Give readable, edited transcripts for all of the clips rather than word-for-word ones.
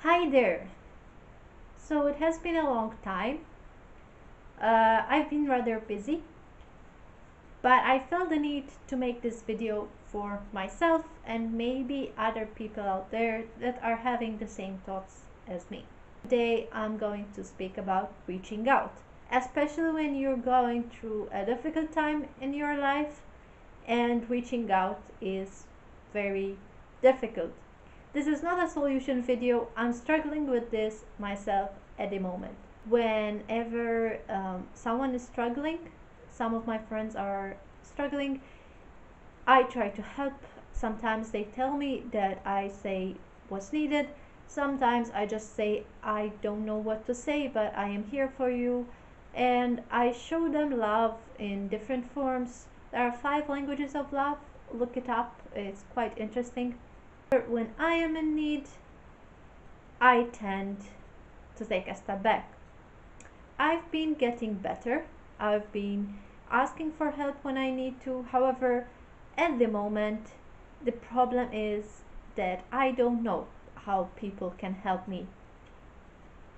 Hi there. So it has been a long time. I've been rather busy, but I felt the need to make this video for myself and maybe other people out there that are having the same thoughts as me. Today I'm going to speak about reaching out, especially when you're going through a difficult time in your life and reaching out is very difficult. This is not a solution video. I'm struggling with this myself at the moment. Whenever someone is struggling, some of my friends are struggling, I try to help. Sometimes they tell me that I say what's needed. Sometimes I just say I don't know what to say, but I am here for you. And I show them love in different forms. There are 5 languages of love. Look it up, it's quite interesting. When I am in need, I tend to take a step back. I've been getting better. I've been asking for help when I need to. However, at the moment, the problem is that I don't know how people can help me.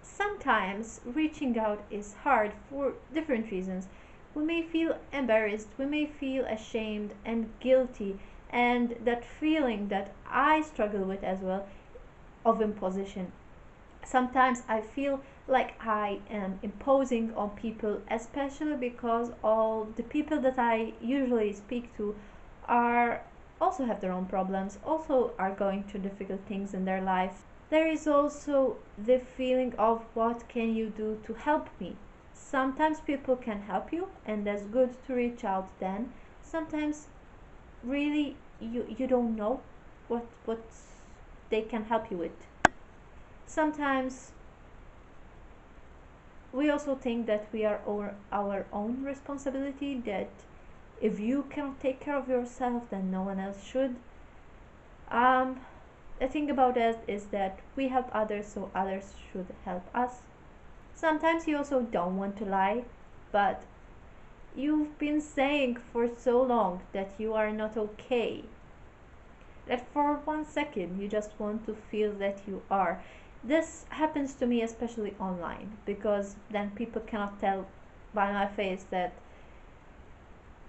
Sometimes reaching out is hard for different reasons. We may feel embarrassed, we may feel ashamed and guilty, and that feeling that I struggle with as well of imposition. Sometimes I feel like I am imposing on people, especially because all the people that I usually speak to are also have their own problems, also are going through difficult things in their life. There is also the feeling of what can you do to help me. Sometimes people can help you and that's good to reach out then. Sometimes really you don't know what they can help you with. Sometimes we also think that we are our own responsibility, that if you cannot take care of yourself then no one else should. The thing about us is that we help others, so others should help us. Sometimes you also don't want to lie, but you've been saying for so long that you are not okay that for 1 second you just want to feel that you are. This happens to me especially online, because then people cannot tell by my face that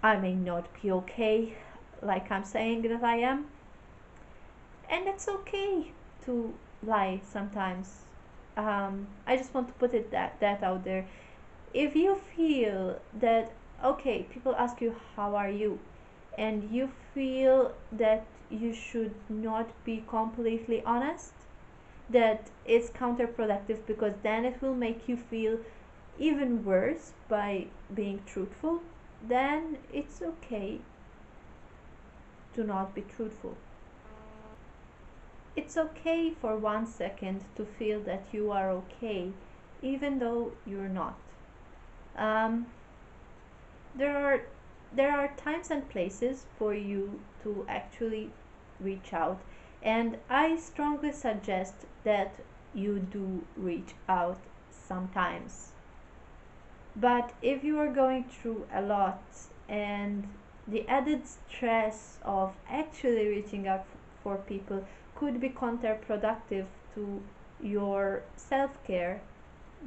I may not be okay like I'm saying that I am. And it's okay to lie sometimes. I just want to put that out there. If you feel that, okay, people ask you how are you, and you feel that you should not be completely honest, that it's counterproductive, because then it will make you feel even worse by being truthful, then it's okay to not be truthful. It's okay for 1 second to feel that you are okay, even though you're not. Um, there are there are times and places for you to actually reach out, and I strongly suggest that you do reach out sometimes. But if you are going through a lot and the added stress of actually reaching out for people could be counterproductive to your self-care,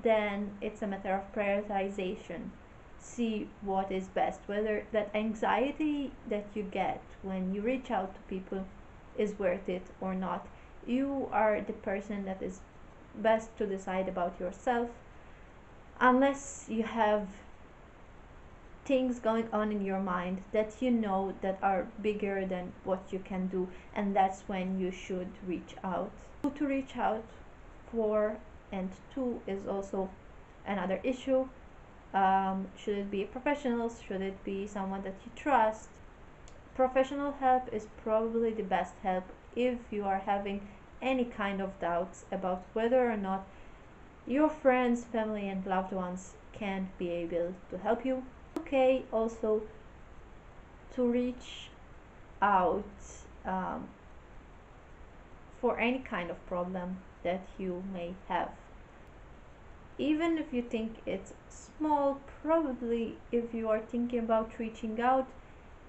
then it's a matter of prioritization. See what is best, whether that anxiety that you get when you reach out to people is worth it or not. You are the person that is best to decide about yourself, unless you have things going on in your mind that you know that are bigger than what you can do, and that's when you should reach out. Who to reach out for and to is also another issue. Should it be professionals? Should it be someone that you trust? Professional help is probably the best help if you are having any kind of doubts about whether or not your friends, family, and loved ones can be able to help you. Okay, also to reach out um, for any kind of problem that you may have. Even if you think it's small, probably if you are thinking about reaching out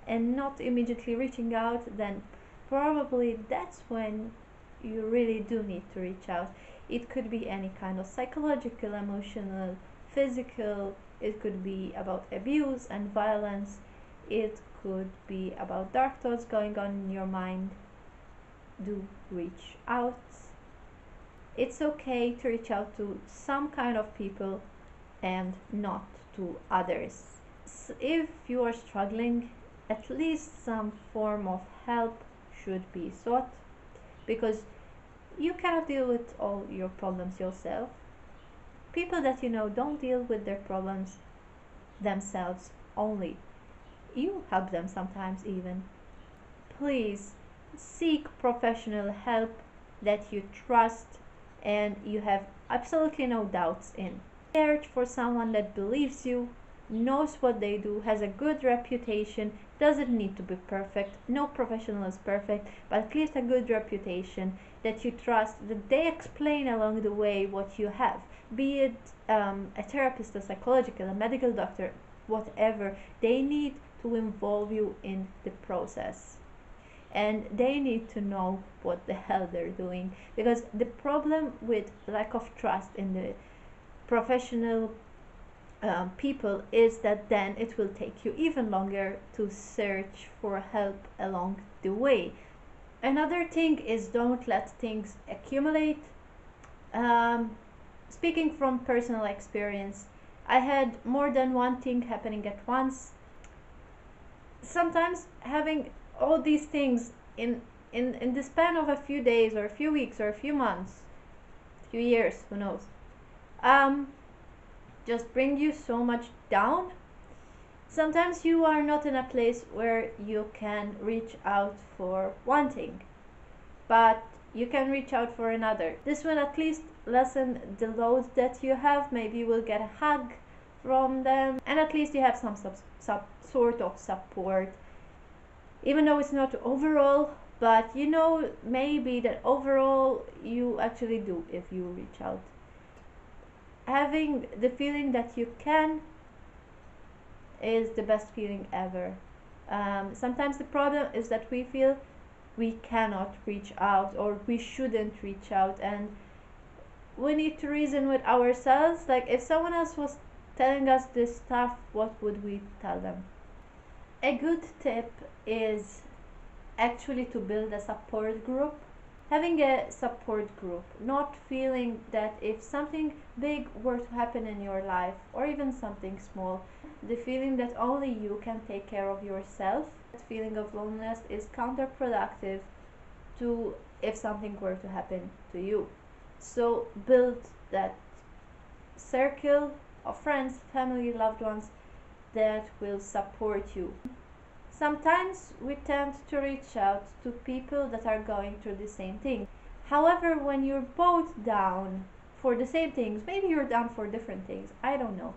and not immediately reaching out, then probably that's when you really do need to reach out. It could be any kind of psychological, emotional, physical. It could be about abuse and violence. It could be about dark thoughts going on in your mind. Do reach out. It's okay to reach out to some kind of people and not to others. If you are struggling, at least some form of help should be sought, because you cannot deal with all your problems yourself. People that you know don't deal with their problems themselves only. You help them sometimes even. Please seek professional help that you trust and you have absolutely no doubts in. Search for someone that believes you, knows what they do, has a good reputation, doesn't need to be perfect. No professional is perfect, but at least a good reputation that you trust, that they explain along the way what you have. Be it a therapist, a psychologist, a medical doctor, whatever, they need to involve you in the process. And they need to know what the hell they're doing, because the problem with lack of trust in the professional people is that then it will take you even longer to search for help along the way. Another thing is, don't let things accumulate. Speaking from personal experience, I had more than one thing happening at once. Sometimes having all these things in the span of a few days or a few weeks or a few months, few years, who knows, just bring you so much down. Sometimes you are not in a place where you can reach out for one thing, but you can reach out for another. This will at least lessen the load that you have. Maybe you will get a hug from them, and at least you have some sort of support, even though it's not overall, but you know maybe that overall you actually do if you reach out. Having the feeling that you can is the best feeling ever. Sometimes the problem is that we feel we cannot reach out or we shouldn't reach out, and we need to reason with ourselves, like if someone else was telling us this stuff, what would we tell them? A good tip is actually to build a support group. Having a support group, not feeling that if something big were to happen in your life, or even something small, the feeling that only you can take care of yourself, that feeling of loneliness is counterproductive to if something were to happen to you. So build that circle of friends, family, loved ones that will support you. Sometimes we tend to reach out to people that are going through the same thing. However, when you're both down for the same things, maybe you're down for different things, I don't know.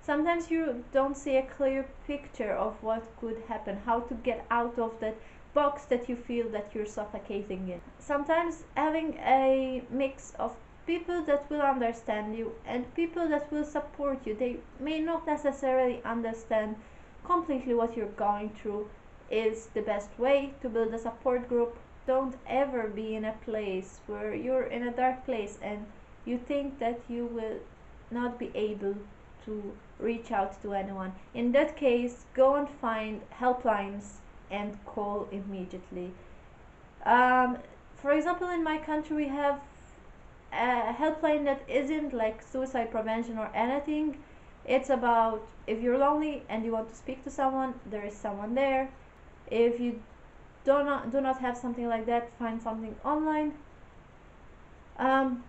Sometimes you don't see a clear picture of what could happen, how to get out of that box that you feel that you're suffocating in. Sometimes having a mix of people that will understand you and people that will support you, they may not necessarily understand completely what you're going through, is the best way to build a support group. Don't ever be in a place where you're in a dark place and you think that you will not be able to reach out to anyone. In that case, go and find helplines and call immediately. For example, in my country we have a helpline that isn't like suicide prevention or anything. It's about if you're lonely and you want to speak to someone, there is someone there. If you do not have something like that, find something online.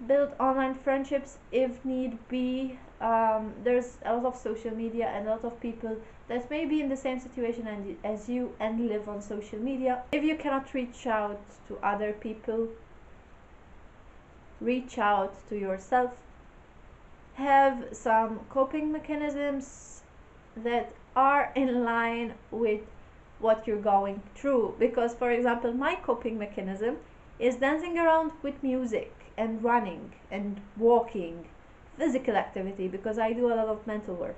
Build online friendships if need be. There's a lot of social media and a lot of people that may be in the same situation as you and live on social media. If you cannot reach out to other people, reach out to yourself. Have some coping mechanisms that are in line with what you're going through, because for example my coping mechanism is dancing around with music and running and walking, physical activity, because I do a lot of mental work.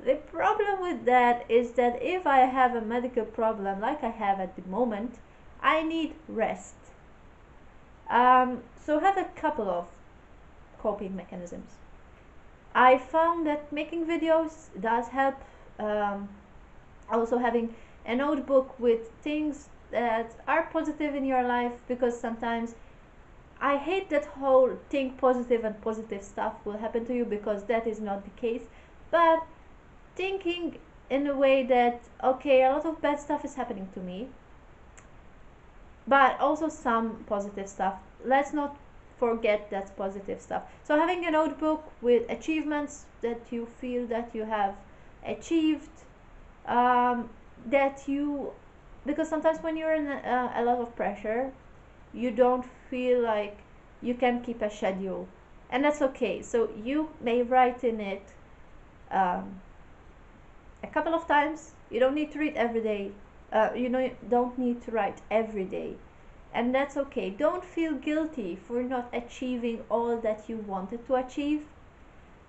The problem with that is that if I have a medical problem like I have at the moment, I need rest. So have a couple of coping mechanisms. I found that making videos does help. Um, Also having a notebook with things that are positive in your life, because sometimes I hate that whole think positive and positive stuff will happen to you, because that is not the case. But thinking in a way that, okay, a lot of bad stuff is happening to me, but also some positive stuff. Let's not forget that positive stuff. So having a notebook with achievements that you feel that you have achieved, that you, because sometimes when you're in a lot of pressure, you don't feel like you can keep a schedule, and that's okay. So you may write in it a couple of times. You don't need to read every day. You don't need to write every day, and that's okay. Don't feel guilty for not achieving all that you wanted to achieve.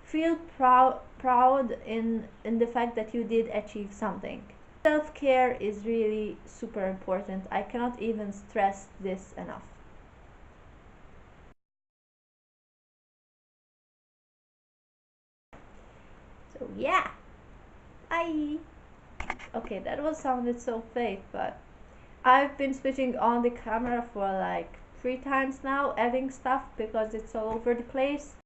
Feel proud in the fact that you did achieve something. Self-care is really super important. I cannot even stress this enough. So yeah, bye. Okay, that was sounded so fake, but I've been switching on the camera for like 3 times now, adding stuff because it's all over the place.